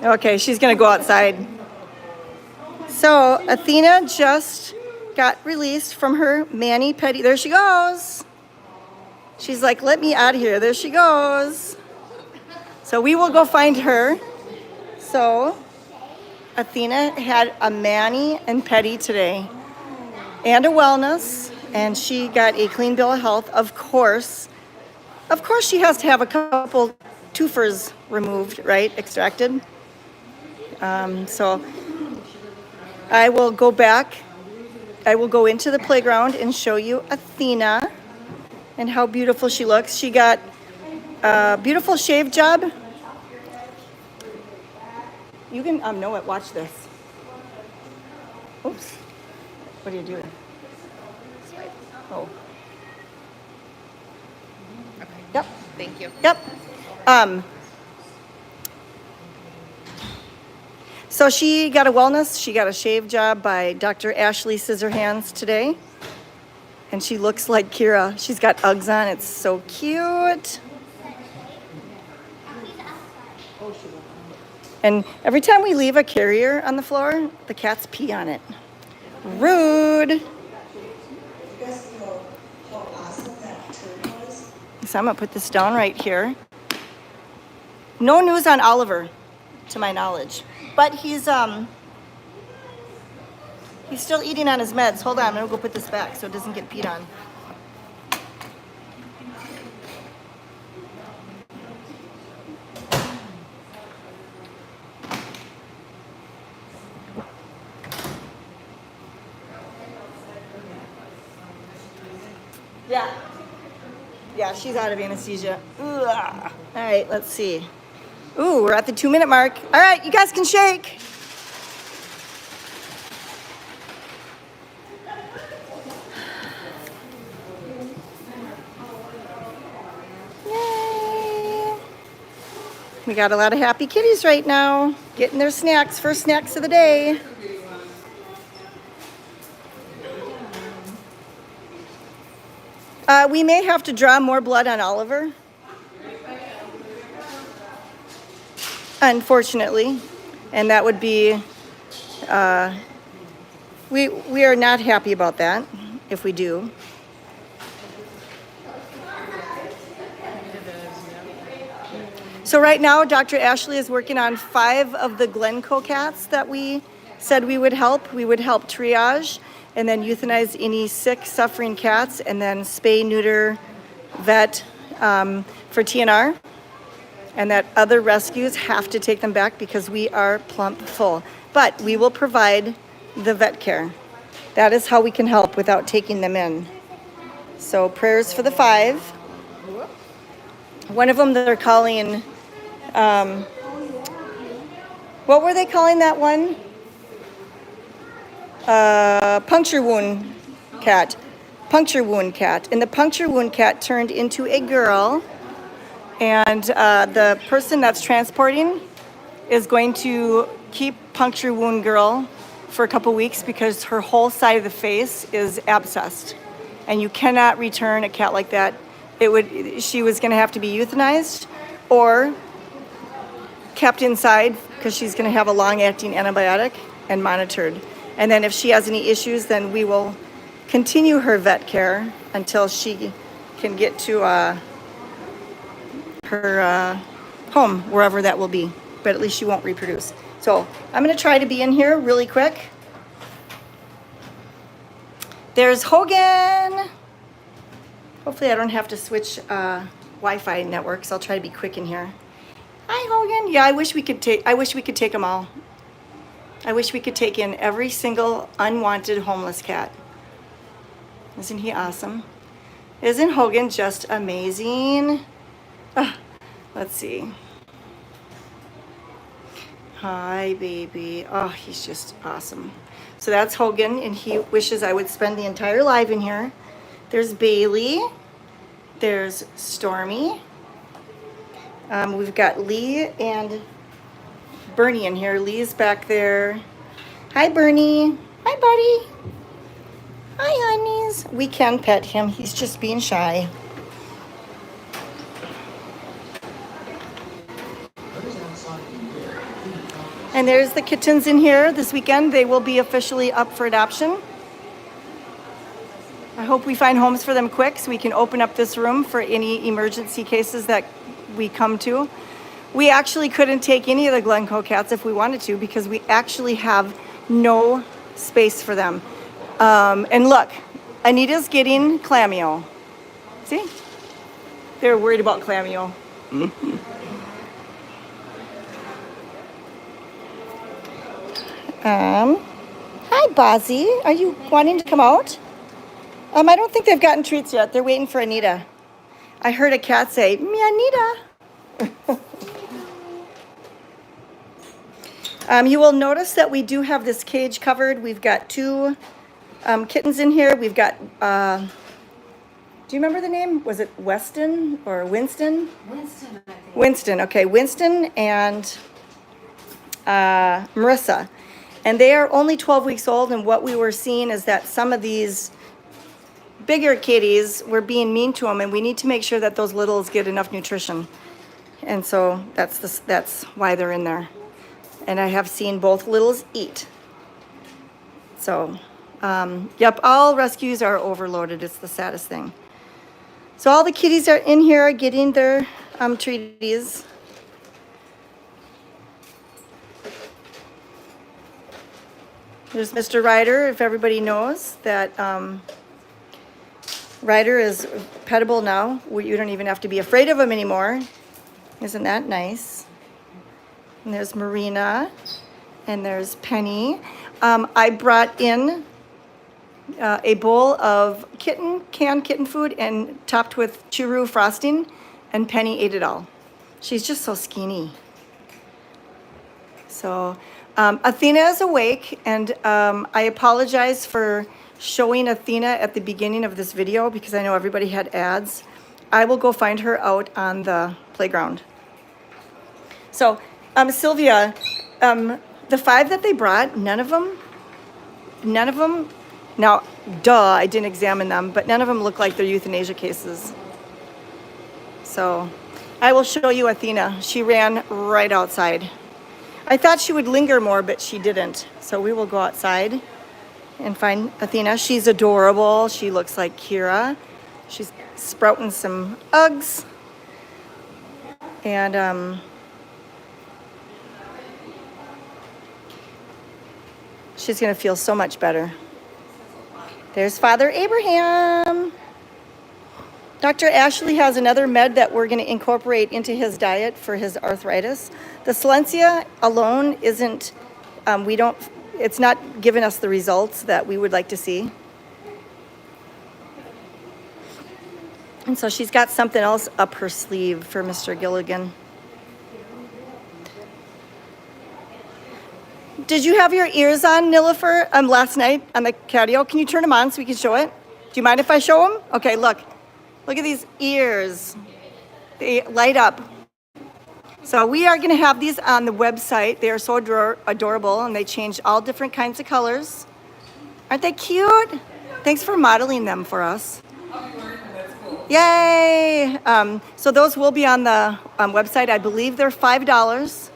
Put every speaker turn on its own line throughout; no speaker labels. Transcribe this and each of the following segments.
Okay, she's gonna go outside. So Athena just got released from her mani pedi. There she goes. She's like, let me out of here. There she goes. So we will go find her. So Athena had a mani and pedi today and a wellness, and she got a clean bill of health. Of course she has to have a couple twofers removed, right? Extracted. So I will go back. I will go into the playground and show you Athena and how beautiful she looks. She got a beautiful shave job. You can know it. Watch this. Oops. What are you doing? Oh.
Okay.
Yep.
Thank you.
Yep. So she got a wellness. She got a shave job by Dr. Ashley Scissorhands today. And she looks like Kira. She's got Uggs on. It's so cute. And every time we leave a carrier on the floor, the cats pee on it. Rude. So I'm gonna put this down right here. No news on Oliver, to my knowledge. But he's still eating on his meds. Hold on, I'm gonna go put this back so it doesn't get peed on. Yeah, she's out of anesthesia. Ugh. All right, let's see. Ooh, we're at the 2-minute mark. All right, you guys can shake. Yay. We got a lot of happy kitties right now, getting their snacks, first snacks of the day. We may have to draw more blood on Oliver. Unfortunately, and that would be, we are not happy about that if we do. So right now, Dr. Ashley is working on 5 of the Glencoe cats that we said we would help. We would help triage and then euthanize any sick, suffering cats, and then spay, neuter, vet for TNR. And that other rescues have to take them back because we are plump full. But we will provide the vet care. That is how we can help without taking them in. So prayers for the 5. One of them they're calling, what were they calling that one? Puncture wound cat. Puncture wound cat. And the puncture wound cat turned into a girl. And the person that's transporting is going to keep puncture wound girl for a couple weeks because her whole side of the face is abscessed. And you cannot return a cat like that. She was going to have to be euthanized or kept inside because she's going to have a long-acting antibiotic and monitored. And then if she has any issues, then we will continue her vet care until she can get to her home, wherever that will be. But at least she won't reproduce. So I'm going to try to be in here really quick. There's Hogan. Hopefully I don't have to switch Wi-Fi networks. I'll try to be quick in here. Hi, Hogan. Yeah, I wish we could take them all. I wish we could take in every single unwanted homeless cat. Isn't he awesome? Isn't Hogan just amazing? Let's see. Hi, baby. Oh, he's just awesome. So that's Hogan, and he wishes I would spend the entire live in here. There's Bailey. There's Stormy. We've got Lee and Bernie in here. Lee's back there. Hi, Bernie. Hi, buddy. Hi, honeys. We can pet him. He's just being shy. And there's the kittens in here this weekend. They will be officially up for adoption. I hope we find homes for them quick so we can open up this room for any emergency cases that we come to. We actually couldn't take any of the Glencoe cats if we wanted to because we actually have no space for them. And look, Anita's getting Clamio. See? They're worried about Clamio. Hi, Bozzy. Are you wanting to come out? I don't think they've gotten treats yet. They're waiting for Anita. I heard a cat say, "Me, Anita." You will notice that we do have this cage covered. We've got two kittens in here. We've got, do you remember the name? Was it Weston or Winston?
Winston, I think.
Winston, okay. Winston and Marissa. And they are only 12 weeks old, and what we were seeing is that some of these bigger kitties were being mean to them, and we need to make sure that those littles get enough nutrition. And so that's why they're in there. And I have seen both littles eat. So, yep, all rescues are overloaded. It's the saddest thing. So all the kitties are in here getting their treaties. There's Mr. Ryder, if everybody knows that Ryder is petable now. You don't even have to be afraid of him anymore. Isn't that nice? And there's Marina, and there's Penny. I brought in a bowl of canned kitten food and topped with churro frosting, and Penny ate it all. She's just so skinny. So Athena is awake, and I apologize for showing Athena at the beginning of this video because I know everybody had ads. I will go find her out on the playground. So Sylvia, the 5 that they brought, none of them, now, I didn't examine them, but none of them look like they're euthanasia cases. So I will show you Athena. She ran right outside. I thought she would linger more, but she didn't. So we will go outside and find Athena. She's adorable. She looks like Kira. She's sprouting some Uggs. And she's going to feel so much better. There's Father Abraham. Dr. Ashley has another med that we're going to incorporate into his diet for his arthritis. The Silencia alone isn't, it's not giving us the results that we would like to see. And so she's got something else up her sleeve for Mr. Gilligan. Did you have your ears on, Nilifer, last night on the patio? Can you turn them on so we can show it? Do you mind if I show them? Okay, look. Look at these ears. They light up. So we are going to have these on the website. They are so adorable, and they change all different kinds of colors. Aren't they cute? Thanks for modeling them for us. Yay! So those will be on the website. I believe they're $5.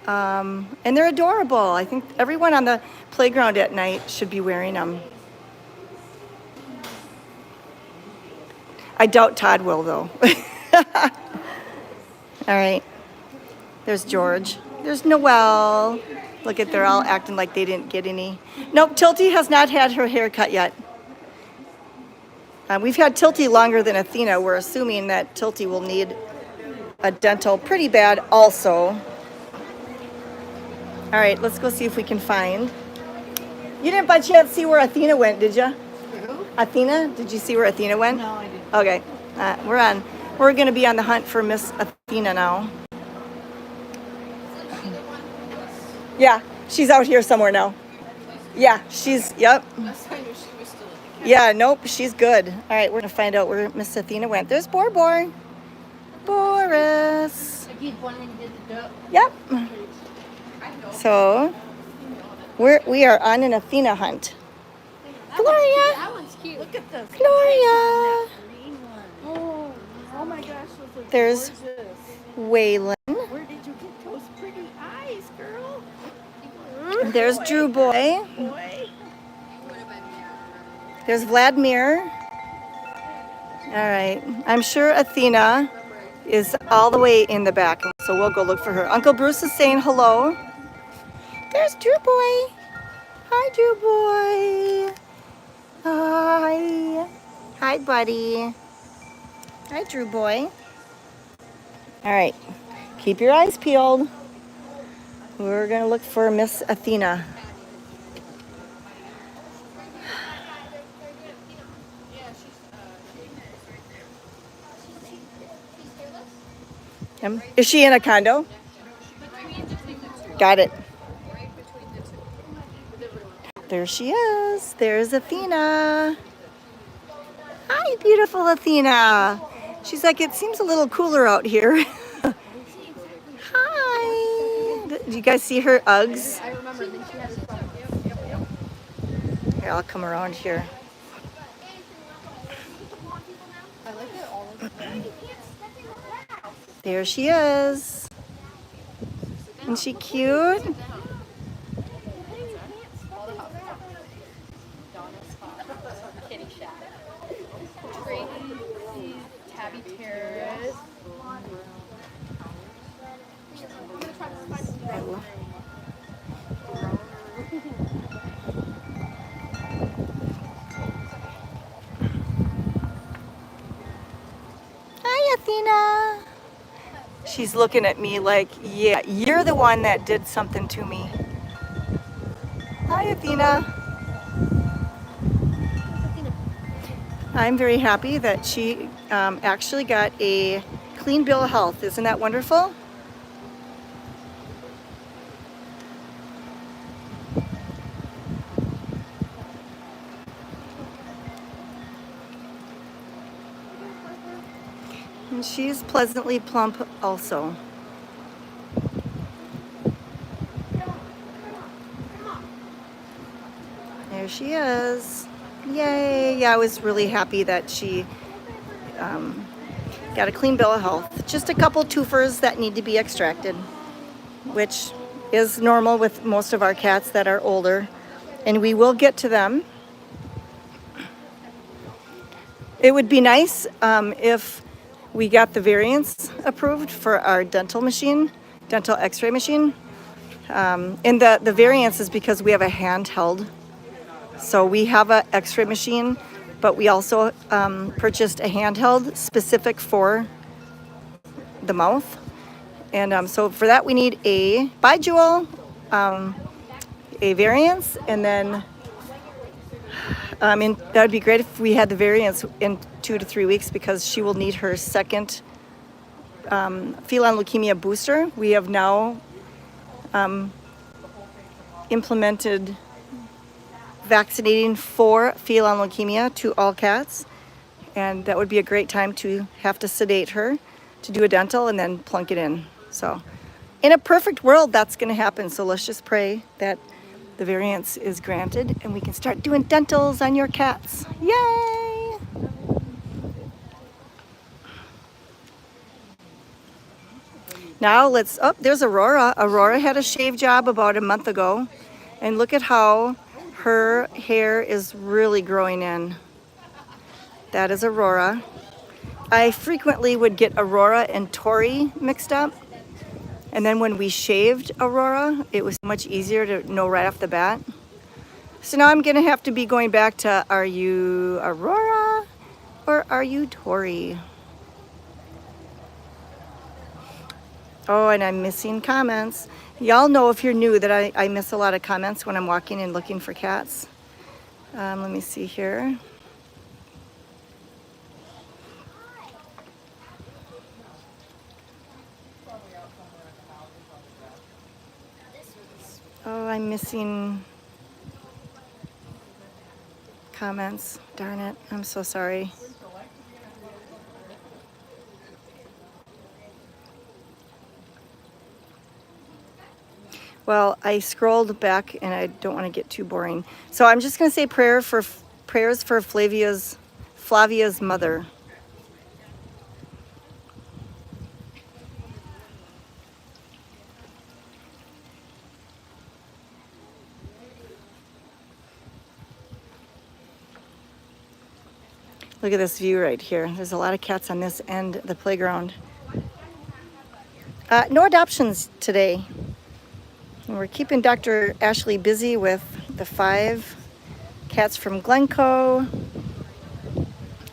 And they're adorable. I think everyone on the playground at night should be wearing them. I doubt Todd will, though. All right. There's George. There's Noelle. Look at, they're all acting like they didn't get any. Nope, Tilty has not had her hair cut yet. We've had Tilty longer than Athena. We're assuming that Tilty will need a dental pretty bad also. All right, let's go see if we can find. You didn't by chance see where Athena went, did you?
Who?
Athena? Did you see where Athena went?
No, I didn't.
Okay, we're going to be on the hunt for Miss Athena now. Yeah, she's out here somewhere now. Yeah, yep. Yeah, nope, she's good. All right, we're going to find out where Miss Athena went. There's Boris. Yep. So, we are on an Athena hunt. Gloria.
That one's cute. Look at this.
Gloria.
Oh my gosh, those are
There's
gorgeous.
Waylon.
Where did you get those pretty eyes? girl.
There's Drew Boy.
Boy.
There's Vladimir. All right. I'm sure Athena is all the way in the back, so we'll go look for her. Uncle Bruce is saying hello. There's Drew Boy. Hi, Drew Boy. Hi. Hi, buddy. Hi, Drew Boy. All right. Keep your eyes peeled. We're going to look for Miss Athena. Is she in a condo? Got it. There she is. There's Athena. Hi, beautiful Athena. She's like, it seems a little cooler out here. Hi. Do you guys see her Uggs?
I remember that she had a
Here, I'll come around here.
I like it all of
There she is. Isn't she cute?
Kitty Shack. Tabby Terrace.
I love- Hi, Athena. She's looking at me like, yeah, you're the one that did something to me. Hi, Athena. I'm very happy that she actually got a clean bill of health. Isn't that wonderful? And she's pleasantly plump also. There she is. Yay. Yeah, I was really happy that she got a clean bill of health. Just a couple twofers that need to be extracted, which is normal with most of our cats that are older. And we will get to them. It would be nice if we got the variants approved for our dental machine, dental x-ray machine. And the variance is because we have a handheld. So we have an x-ray machine, but we also purchased a handheld specific for the mouth. And so for that we need a Jewel, a variance, and then and that would be great if we had the variance in 2 to 3 weeks because she will need her second feline leukemia booster. We have now implemented vaccinating for feline leukemia to all cats, and that would be a great time to have to sedate her to do a dental and then plunk it in. So in a perfect world that's going to happen, so let's just pray that the variance is granted and we can start doing dentals on your cats. Yay! Now let's, oh, there's Aurora. Aurora had a shave job about a month ago, and look at how her hair is really growing in. That is Aurora. I frequently would get Aurora and Tori mixed up, and then when we shaved Aurora, it was much easier to know right off the bat. So now I'm gonna have to be going back to, are you Aurora or are you Tori? Oh, and I'm missing comments. Y'all know if you're new that I miss a lot of comments when I'm walking and looking for cats. Let me see here. Oh, I'm missing comments. Darn it. I'm so sorry. Well, I scrolled back and I don't want to get too boring. So I'm just going to say prayers for Flavia's mother. Look at this view right here. There's a lot of cats on this end of the playground. No adoptions today. And we're keeping Dr. Ashley busy with the 5 cats from Glencoe.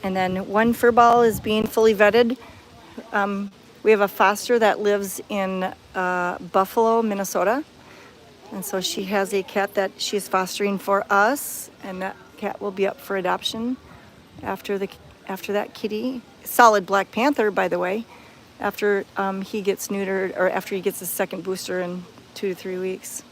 And then 1 furball is being fully vetted. We have a foster that lives in Buffalo, Minnesota. And so she has a cat that she's fostering for us. And that cat will be up for adoption after that kitty. Solid Black Panther, by the way, after he gets neutered, or after he gets his second booster in 2 to 3 weeks.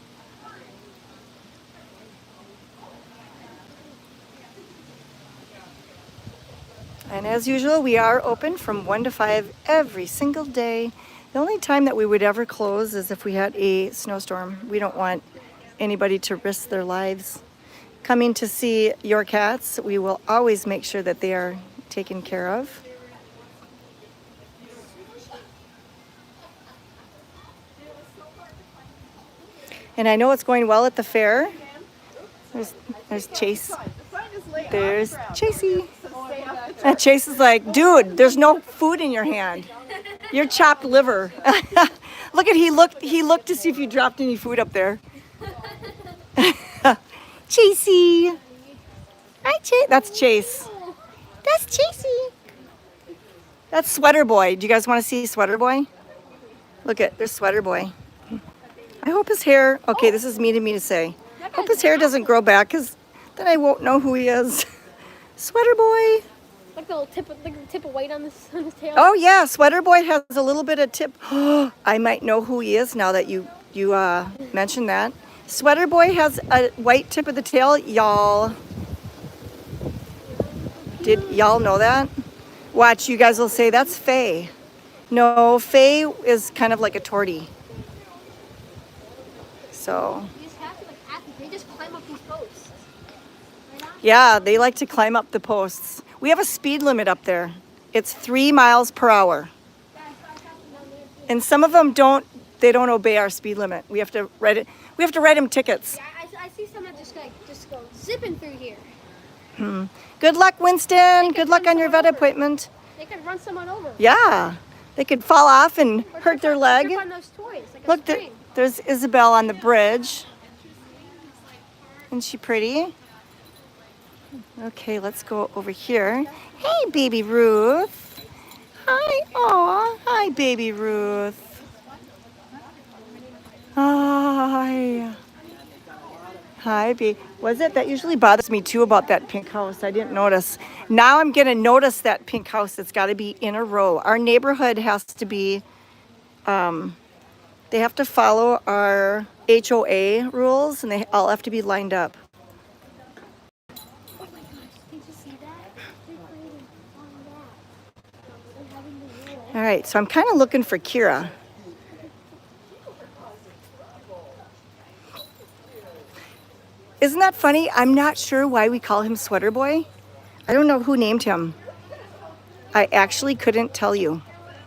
And as usual, we are open from 1 to 5 every single day. The only time that we would ever close is if we had a snowstorm. We don't want anybody to risk their lives. Coming to see your cats, we will always make sure that they are taken care of. And I know it's going well at the fair. There's Chase. There's Chasey. And Chase is like, dude, there's no food in your hand. You're chopped liver. Look at he looked to see if you dropped any food up there. Chasey. Hi, Chase. That's Chase. That's Chasey. That's Sweater Boy. Do you guys want to see Sweater Boy? Look at, there's Sweater Boy. I hope his hair, okay, this is mean of me to say. I hope his hair doesn't grow back, because then I won't know who he is. Sweater Boy.
Like the little tip of white on his tail.
Oh yeah, Sweater Boy has a little bit of tip. I might know who he is now that you mentioned that. Sweater Boy has a white tip of the tail, y'all. Did y'all know that? Watch, you guys will say that's Faye. No, Faye is kind of like a tortie. So.
You just have to they just climb up these posts.
Yeah, they like to climb up the posts. We have a speed limit up there. It's 3 miles per hour. And some of them don't obey our speed limit. We have to write it. We have to write them tickets.
Yeah, I see some that just go zipping through here.
Good luck, Winston. Good luck on your vet appointment.
They could run someone over.
Yeah, they could fall off and hurt their leg.
Trip on those toys, like
Look, there's Isabel on the bridge. Isn't she pretty? Okay, let's go over here. Hey, baby Ruth. Hi, aw. Hi, baby Ruth. Hi. Hi, baby. Was it? That usually bothers me too about that pink house. I didn't notice. Now I'm going to notice that pink house. It's got to be in a row. Our neighborhood has to be, they have to follow our HOA rules, and they all have to be lined up. All right, so I'm kind of looking for Kira. Isn't that funny? I'm not sure why we call him Sweater Boy. I don't know who named him. I actually couldn't tell you.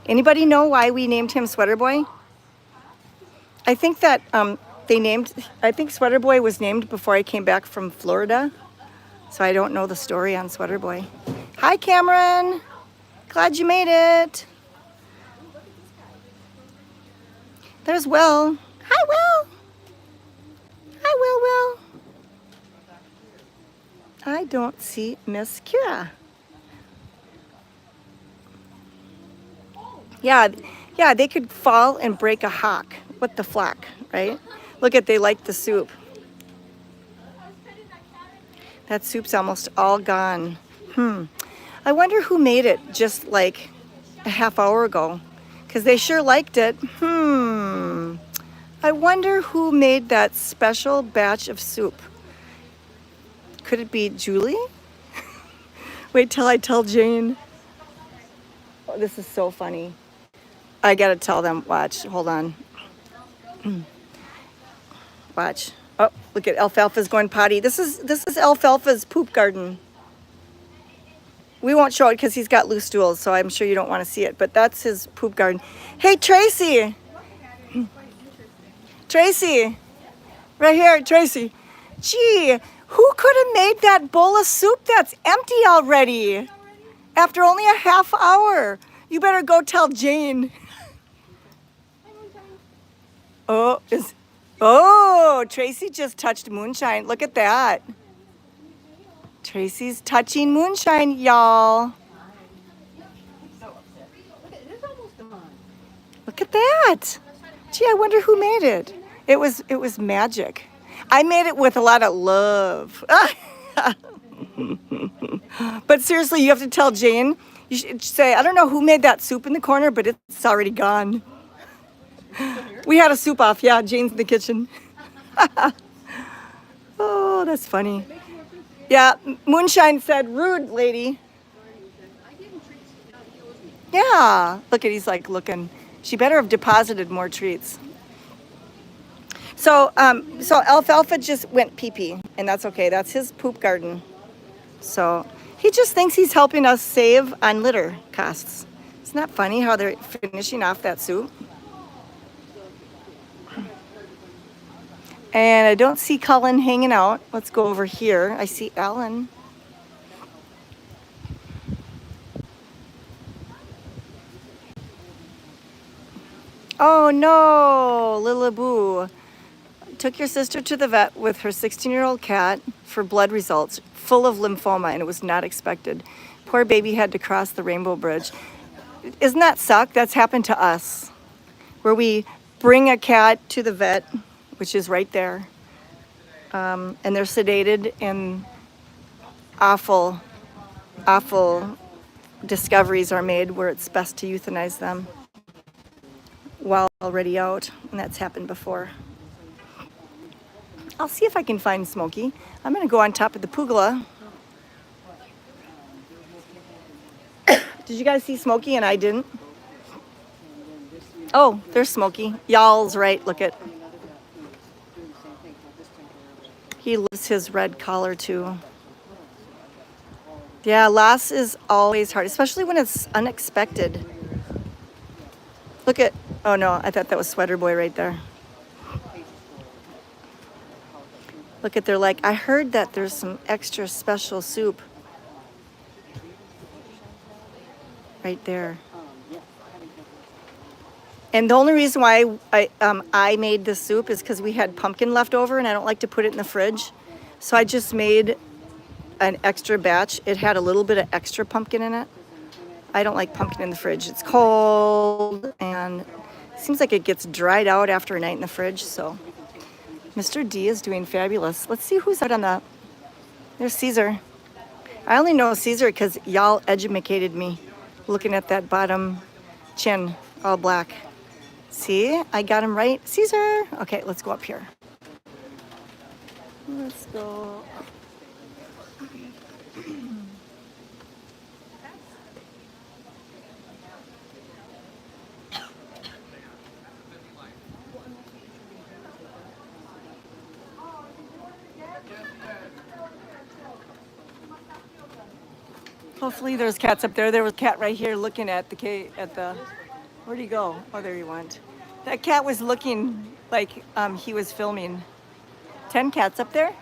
Anybody know why we named him Sweater Boy? I think that I think Sweater Boy was named before I came back from Florida. So I don't know the story on Sweater Boy. Hi, Cameron. Glad you made it. There's Will. Hi, Will. Hi, Will. I don't see Miss Kira. Yeah, they could fall and break a hock. What the flock, right? Look at, they like the soup. That soup's almost all gone. I wonder who made it just like a half hour ago, because they sure liked it. I wonder who made that special batch of soup. Could it be Julie? Wait till I tell Jane. Oh, this is so funny. I gotta tell them. Watch, hold on. Watch. Oh, look at Alfalfa's going potty. This is Alfalfa's poop garden. We won't show it because he's got loose stools, so I'm sure you don't want to see it, but that's his poop garden. Hey, Tracy. Tracy. Right here, Tracy. Gee, who could have made that bowl of soup that's empty already? After only a half hour. You better go tell Jane. Oh, Tracy just touched Moonshine. Look at that. Tracy's touching Moonshine, y'all. Look at that. Gee, I wonder who made it. It was magic. I made it with a lot of love. But seriously, you have to tell Jane. You should say, I don't know who made that soup in the corner, but it's already gone. We had a soup off. Yeah, Jane's in the kitchen. Oh, that's funny. Yeah, Moonshine said, rude lady. Yeah, look at, he's like looking. She better have deposited more treats. So Alfalfa just went pee-pee, and that's okay. That's his poop garden. So he just thinks he's helping us save on litter costs. Isn't that funny how they're finishing off that soup? And I don't see Cullen hanging out. Let's go over here. I see Ellen. Oh no, Liliboo. Took your sister to the vet with her 16-year-old cat for blood results full of lymphoma, and it was not expected. Poor baby had to cross the Rainbow Bridge. Isn't that suck? That's happened to us, where we bring a cat to the vet, which is right there, and they're sedated, and awful discoveries are made where it's best to euthanize them while already out, and that's happened before. I'll see if I can find Smokey. I'm gonna go on top of the pugula. Did you guys see Smokey and I didn't? Oh, there's Smokey. Y'all's right, look at. He loves his red collar too. Yeah, loss is always hard, especially when it's unexpected. Look at, oh no, I thought that was Sweater Boy right there. Look at, they're like, I heard that there's some extra special soup. Right there. And the only reason why I made this soup is because we had pumpkin left over and I don't like to put it in the fridge. So I just made an extra batch. It had a little bit of extra pumpkin in it. I don't like pumpkin in the fridge. It's cold and it seems like it gets dried out after a night in the fridge. So Mr. D is doing fabulous. Let's see who's out on the, there's Caesar. I only know Caesar because y'all educated me looking at that bottom chin, all black. See, I got him right. Caesar. Okay, let's go up here. Let's go. Hopefully there's cats up there. There was a cat right here looking at the, where'd he go? Oh, there he went. That cat was looking like he was filming. 10 cats up there?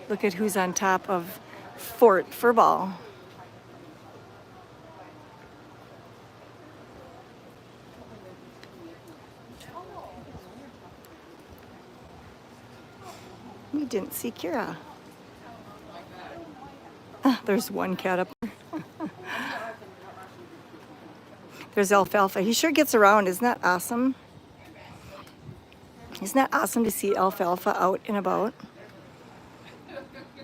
Look at who's on top of Fort Furball. We didn't see Kira. There's one cat up there. There's Alfalfa. He sure gets around. Isn't that awesome? Isn't that awesome to see Alfalfa out and about?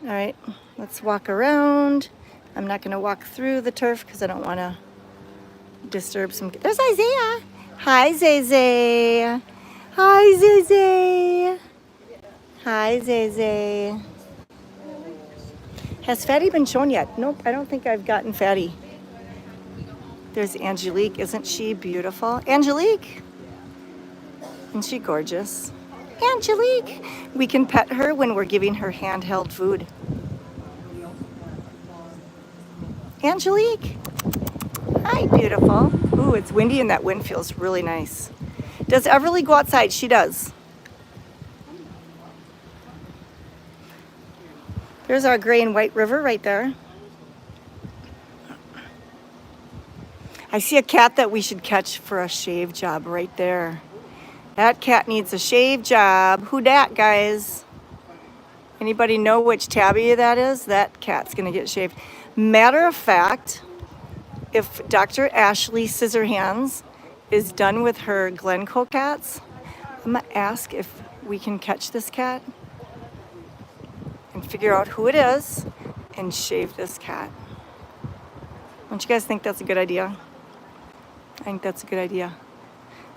All right, let's walk around. I'm not going to walk through the turf because I don't want to disturb some. There's Isaiah. Hi, Zay. Hi, Zay. Hi, Zay. Has Fatty been shown yet? Nope, I don't think I've gotten Fatty. There's Angelique. Isn't she beautiful? Angelique! Isn't she gorgeous? Angelique! We can pet her when we're giving her handheld food. Angelique! Hi, beautiful. Ooh, it's windy and that wind feels really nice. Does Everly go outside? She does. There's our gray and white river right there. I see a cat that we should catch for a shave job right there. That cat needs a shave job. Who dat, guys? Anybody know which tabby that is? That cat's gonna get shaved. Matter of fact, if Dr. Ashley Scissorhands is done with her Glencoe cats, I'm gonna ask if we can catch this cat and figure out who it is and shave this cat. Don't you guys think that's a good idea? I think that's a good idea.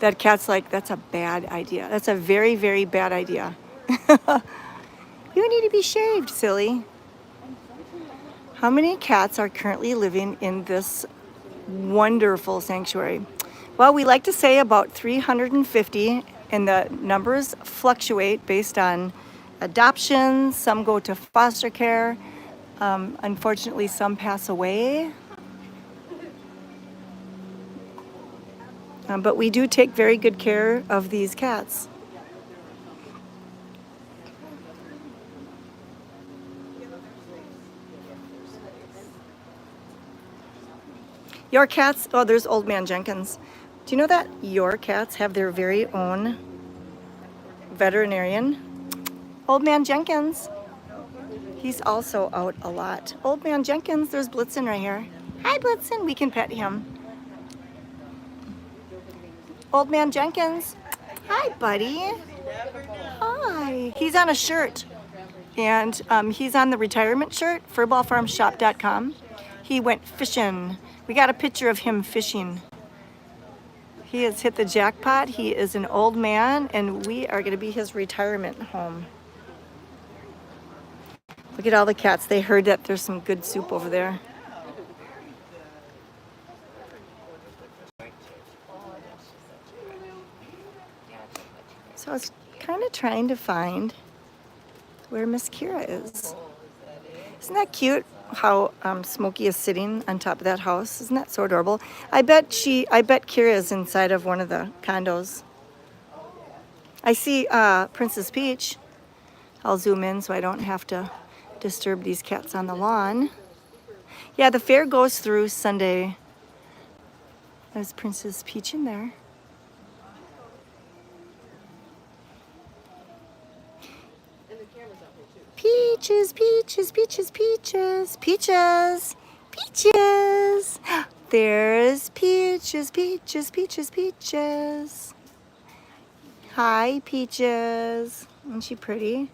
That cat's like, that's a bad idea. That's a very, very bad idea. You need to be shaved, silly. How many cats are currently living in this wonderful sanctuary? Well, we like to say about 350, and the numbers fluctuate based on adoptions. Some go to foster care. Unfortunately, some pass away. But we do take very good care of these cats. Your cats, oh, there's Old Man Jenkins. Do you know that your cats have their very own veterinarian? Old Man Jenkins. He's also out a lot. Old Man Jenkins, there's Blitzen right here. Hi, Blitzen, we can pet him. Old Man Jenkins. Hi, buddy. Hi. He's on a shirt. And he's on the retirement shirt, furballfarmshop.com. He went fishing. We got a picture of him fishing. He has hit the jackpot. He is an old man, and we are going to be his retirement home. Look at all the cats. They heard that there's some good soup over there. So I was kind of trying to find where Miss Kira is. Isn't that cute how Smokey is sitting on top of that house? Isn't that so adorable? I bet Kira is inside of one of the condos. I see Princess Peach. I'll zoom in so I don't have to disturb these cats on the lawn. Yeah, the fair goes through Sunday. There's Princess Peach in there. Peaches, peaches, peaches, peaches, peaches, peaches. There's Peaches, Peaches, Peaches, Peaches. Hi, Peaches. Isn't she pretty?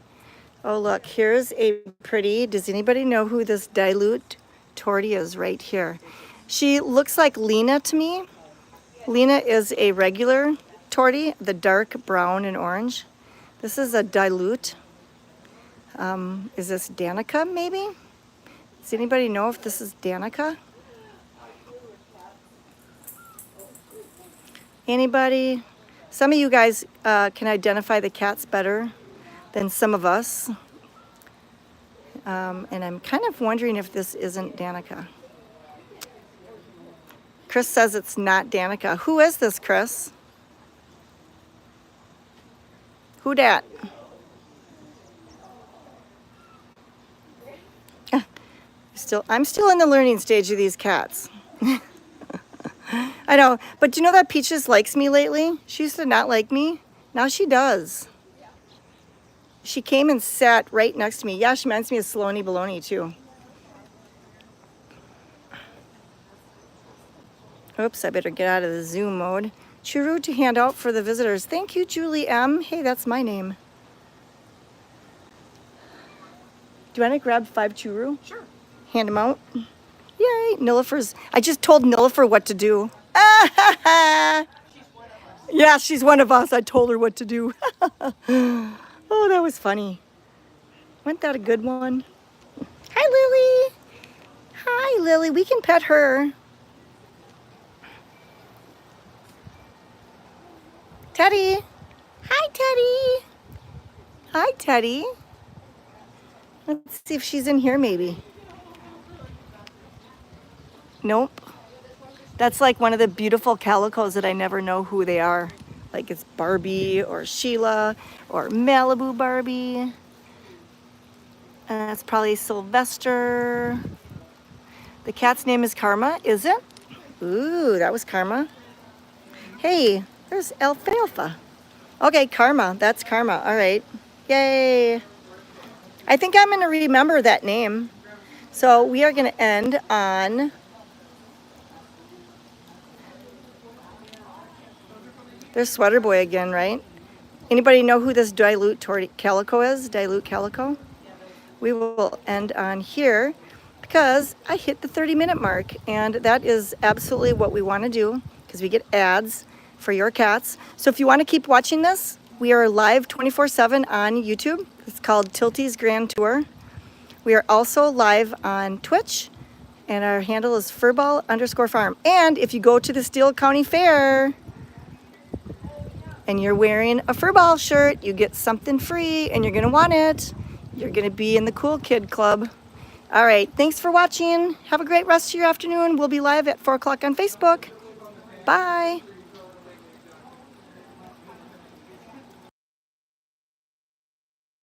Oh, look, here's a pretty. Does anybody know who this dilute tortie is right here? She looks like Lena to me. Lena is a regular tortie, the dark brown and orange. This is a dilute. Is this Danica, maybe? Does anybody know if this is Danica? Anybody? Some of you guys can identify the cats better than some of us. And I'm kind of wondering if this isn't Danica. Chris says it's not Danica. Who is this, Chris? Who dat? I'm still in the learning stage of these cats. I know, but do you know that Peaches likes me lately? She used to not like me. Now she does. She came and sat right next to me. Yeah, she reminds me of Saloni Baloney too. Oops, I better get out of the Zoom mode. Churu to hand out for the visitors. Thank you, Julie M. Hey, that's my name. Do you want to grab 5 churu? Sure. Hand them out. Yay, Nilifer's. I just told Nilifer what to do. Yeah, she's one of us. I told her what to do. Oh, that was funny. Wasn't that a good one? Hi, Lily. Hi, Lily. We can pet her. Teddy. Hi, Teddy. Hi, Teddy. Let's see if she's in here, maybe. Nope. That's like one of the beautiful calicos that I never know who they are. Like it's Barbie or Sheila or Malibu Barbie. And that's probably Sylvester. The cat's name is Karma, is it? Ooh, that was Karma. Hey, there's Alfalfa. Okay, Karma. That's Karma. All right. Yay. I think I'm going to remember that name. So we are going to end on there's Sweater Boy again, right? Anybody know who this Dilute Calico is? Dilute Calico? We will end on here because I hit the 30-minute mark, and that is absolutely what we want to do because we get ads for your cats. So if you want to keep watching this, we are live 24/7 on YouTube. It's called Tilty's Grand Tour. We are also live on Twitch, and our handle is furball_farm. And if you go to the Steele County Fair and you're wearing a furball shirt, you get something free, and you're going to want it. You're going to be in the cool kid club. All right, thanks for watching. Have a great rest of your afternoon. We'll be live at 4 o'clock on Facebook. Bye.